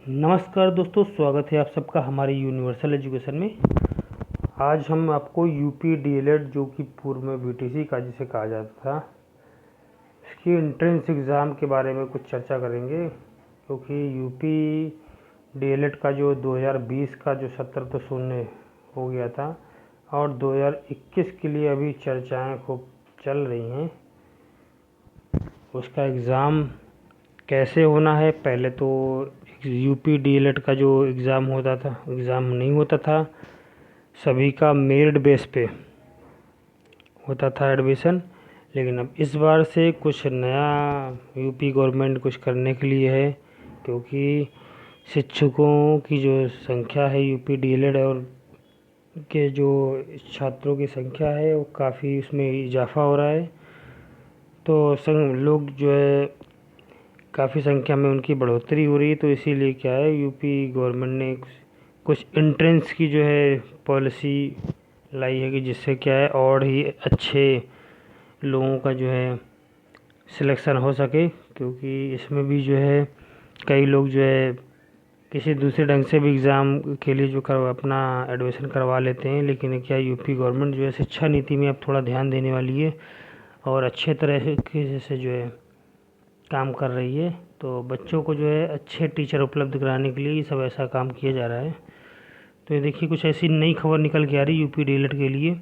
नमस्कार दोस्तों, स्वागत है आप सबका हमारे यूनिवर्सल एजुकेशन में। आज हम आपको यूपी डीएलएड जो कि पूर्व में बीटीसी का जिसे कहा जाता था, इसकी एंट्रेंस एग्ज़ाम के बारे में कुछ चर्चा करेंगे। क्योंकि यूपी डीएलएड का जो 2020 का जो सत्र तो शून्य हो गया था और 2021 के लिए अभी चर्चाएं खूब चल रही हैं। उसका एग्ज़ाम कैसे होना है। पहले तो यूपी डीएलएड का जो एग्ज़ाम नहीं होता था, सभी का मेरिट बेस पे होता था एडमिशन। लेकिन अब इस बार से कुछ नया यूपी गवर्नमेंट कुछ करने के लिए है, क्योंकि शिक्षकों की जो संख्या है यूपी डीएलएड और के जो छात्रों की संख्या है वो काफ़ी उसमें इजाफा हो रहा है। तो लोग जो है काफ़ी संख्या में उनकी बढ़ोतरी हो रही है। तो इसीलिए क्या है, यूपी गवर्नमेंट ने कुछ एंट्रेंस की जो है पॉलिसी लाई है कि जिससे क्या है और ही अच्छे लोगों का जो है सिलेक्शन हो सके। क्योंकि इसमें भी जो है कई लोग जो है किसी दूसरे ढंग से भी एग्ज़ाम के लिए जो अपना एडमिशन करवा लेते हैं। लेकिन क्या यूपी गवर्नमेंट जो है शिक्षा नीति में अब थोड़ा ध्यान देने वाली है और अच्छे तरह से जो है काम कर रही है। तो बच्चों को जो है अच्छे टीचर उपलब्ध कराने के लिए ये सब ऐसा काम किया जा रहा है। तो ये देखिए कुछ ऐसी नई खबर निकल के आ रही यूपी डीएलएड के लिए।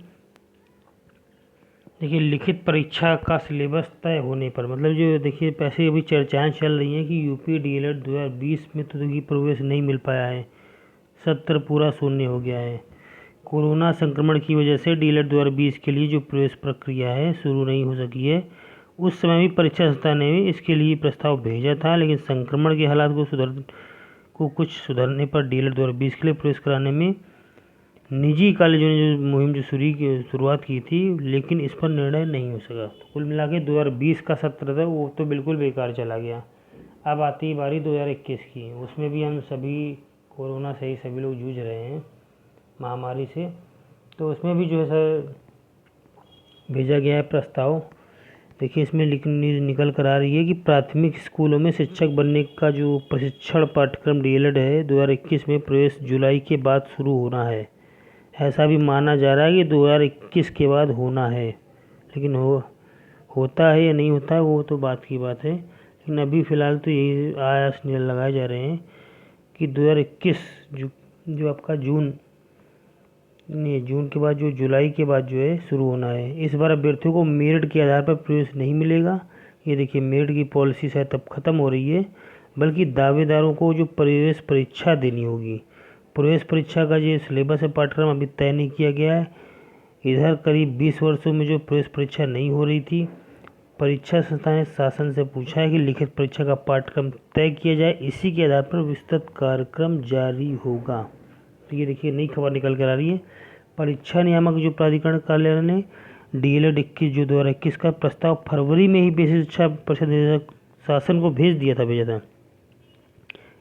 देखिए, लिखित परीक्षा का सिलेबस तय होने पर, मतलब जो देखिए पैसे अभी चर्चाएं चल रही हैं कि यूपी डीएलएड 2020 में तो देखिए प्रवेश नहीं मिल पाया है, सत्र पूरा शून्य हो गया है। कोरोना संक्रमण की वजह से डीएलएड 2020 के लिए जो प्रवेश प्रक्रिया है शुरू नहीं हो सकी है। उस समय भी परीक्षा संस्था ने इसके लिए प्रस्ताव भेजा था, लेकिन संक्रमण के हालात को कुछ सुधरने पर डीएलएड 2020 के लिए प्रवेश कराने में निजी कॉलेजों ने जो मुहिम जो शुरुआत की थी, लेकिन इस पर निर्णय नहीं हो सका। तो कुल मिला के 2020 का सत्र था वो तो बिल्कुल बेकार चला गया। अब आती बारी 2021 की, उसमें भी हम सभी कोरोना से ही सभी लोग जूझ रहे हैं, महामारी से। तो उसमें भी जो है सर भेजा गया है प्रस्ताव। देखिए इसमें निकल कर आ रही है कि प्राथमिक स्कूलों में शिक्षक बनने का जो प्रशिक्षण पाठ्यक्रम डीएलएड है 2021 में प्रवेश जुलाई के बाद शुरू होना है। ऐसा भी माना जा रहा है कि 2021 के बाद होना है, लेकिन होता है या नहीं होता है वो तो बात की बात है। लेकिन अभी फ़िलहाल तो यही आयास लगाए जा रहे हैं कि 2021 जो आपका जून के बाद जो जुलाई के बाद जो है शुरू होना है। इस बार अभ्यर्थियों को मेरिट के आधार पर प्रवेश नहीं मिलेगा। ये देखिए मेरिट की पॉलिसी शायद अब ख़त्म हो रही है, बल्कि दावेदारों को जो प्रवेश परीक्षा देनी होगी। प्रवेश परीक्षा का जो सिलेबस है पाठ्यक्रम अभी तय नहीं किया गया है। इधर करीब 20 वर्षों में जो प्रवेश परीक्षा नहीं हो रही थी, परीक्षा संस्था ने शासन से पूछा है कि लिखित परीक्षा का पाठ्यक्रम तय किया जाए, इसी के आधार पर विस्तृत कार्यक्रम जारी होगा। तो ये देखिए नई खबर निकल कर आ रही है। परीक्षा नियामक जो प्राधिकरण कार्यालय ने डीएलएड 21 जो 2021 का प्रस्ताव फरवरी में ही बेसिक शिक्षा परिषद शासन को भेजा था।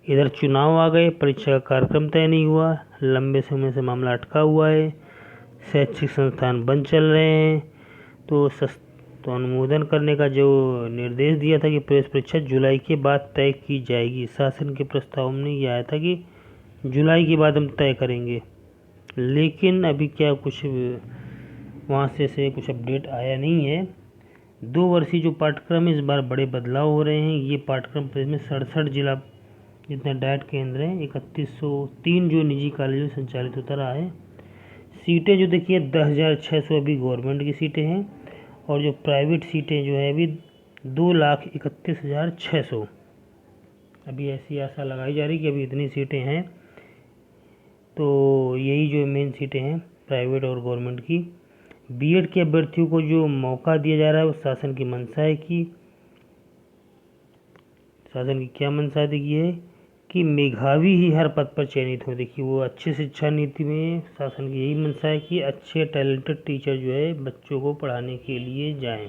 इधर चुनाव आ गए, परीक्षा का कार्यक्रम तय नहीं हुआ, लंबे समय से मामला अटका हुआ है, शैक्षिक संस्थान बंद चल रहे हैं। तो अनुमोदन करने का जो निर्देश दिया था कि प्रवेश परीक्षा जुलाई के बाद तय की जाएगी। शासन के प्रस्ताव में यह आया था कि जुलाई के बाद हम तय करेंगे, लेकिन अभी क्या कुछ वहाँ से कुछ अपडेट आया नहीं है। 2 वर्षीय जो पाठ्यक्रम है इस बार बड़े बदलाव हो रहे हैं। ये पाठ्यक्रम प्रदेश में 67 जिला जितने डाइट केंद्र हैं, 3103 जो निजी कॉलेजों में संचालित होता रहा है। सीटें जो देखिए 10,600 अभी गवर्नमेंट की सीटें हैं, और जो प्राइवेट सीटें जो है अभी 2,31,600। अभी ऐसी आशा लगाई जा रही कि अभी इतनी सीटें हैं, तो यही जो मेन सीटें हैं प्राइवेट और गवर्नमेंट की। बीएड के अभ्यर्थियों को जो मौका दिया जा रहा है वो शासन की मंशा है शासन की क्या मंशा देखी है कि मेधावी ही हर पद पर चयनित हो। देखिए वो अच्छी शिक्षा नीति में शासन की यही मंशा है कि अच्छे टैलेंटेड टीचर जो है बच्चों को पढ़ाने के लिए जाएं।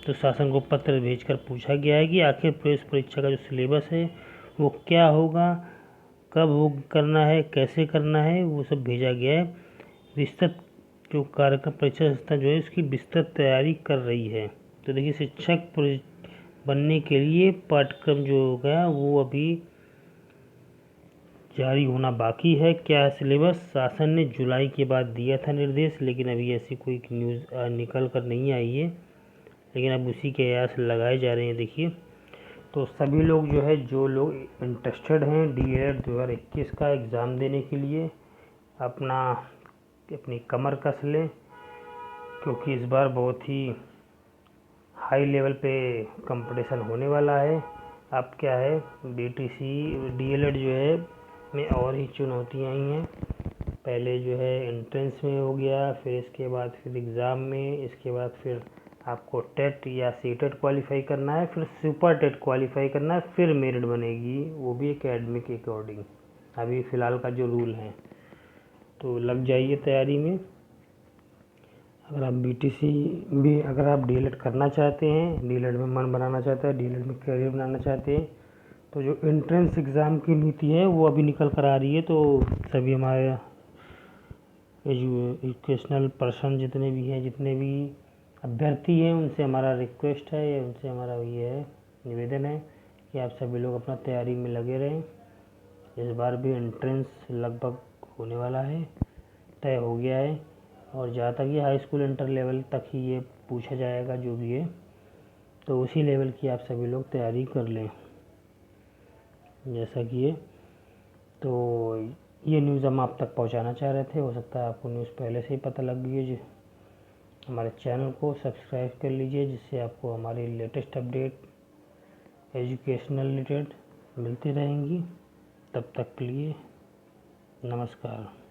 तो शासन को पत्र भेजकर पूछा गया है कि आखिर प्रवेश परीक्षा का जो सिलेबस है वो क्या होगा, कब वो करना है, कैसे करना है, वो सब भेजा गया है। विस्तृत जो कार्यक्रम परीक्षा संस्था जो है उसकी विस्तृत तैयारी कर रही है। तो देखिए शिक्षक बनने के लिए पाठ्यक्रम जो होगा वो अभी जारी होना बाकी है। क्या सिलेबस? शासन ने जुलाई के बाद दिया था निर्देश, लेकिन अभी ऐसी कोई न्यूज़ निकल कर नहीं आई है, लेकिन अब उसी के आस लगाए जा रहे हैं। देखिए, तो सभी लोग जो है, जो लोग इंटरेस्टेड हैं DELED 2021 का एग्ज़ाम देने के लिए, अपनी कमर कस लें, क्योंकि इस बार बहुत ही हाई लेवल पे कंपटीशन होने वाला है। अब क्या है, BTC DELED जो है में और ही चुनौतियाँ आई हैं। पहले जो है एंट्रेंस में हो गया, फिर इसके बाद फिर एग्ज़ाम में, इसके बाद फिर आपको टेट या सीटेट क्वालिफाई करना है, फिर सुपर टेट क्वालिफाई करना है, फिर मेरिट बनेगी, वो भी एकेडमिक के अकॉर्डिंग। अभी फ़िलहाल का जो रूल है, तो लग जाइए तैयारी में। अगर आप BTC भी, अगर आप DELED करना चाहते हैं, DELED में मन बनाना चाहते हैं, DELED में करियर बनाना चाहते हैं, तो जो एंट्रेंस एग्ज़ाम की नीति है वो अभी निकल कर आ रही है। तो सभी हमारे एजुकेशनल पर्सन जितने भी हैं, जितने भी अभ्यर्थी हैं, उनसे हमारा रिक्वेस्ट है, या उनसे हमारा ये है, निवेदन है कि आप सभी लोग अपना तैयारी में लगे रहें। इस बार भी एंट्रेंस लगभग होने वाला है, तय हो गया है, और जहाँ तक ये हाई स्कूल इंटर लेवल तक ही ये पूछा जाएगा जो भी है, तो उसी लेवल की आप सभी लोग तैयारी कर लें। जैसा कि ये, तो ये न्यूज़ हम आप तक पहुंचाना चाह रहे थे। हो सकता है आपको न्यूज़ पहले से ही पता लग गई है। हमारे चैनल को सब्सक्राइब कर लीजिए, जिससे आपको हमारी लेटेस्ट अपडेट एजुकेशनल रिलेटेड मिलती रहेंगी। तब तक के लिए नमस्कार।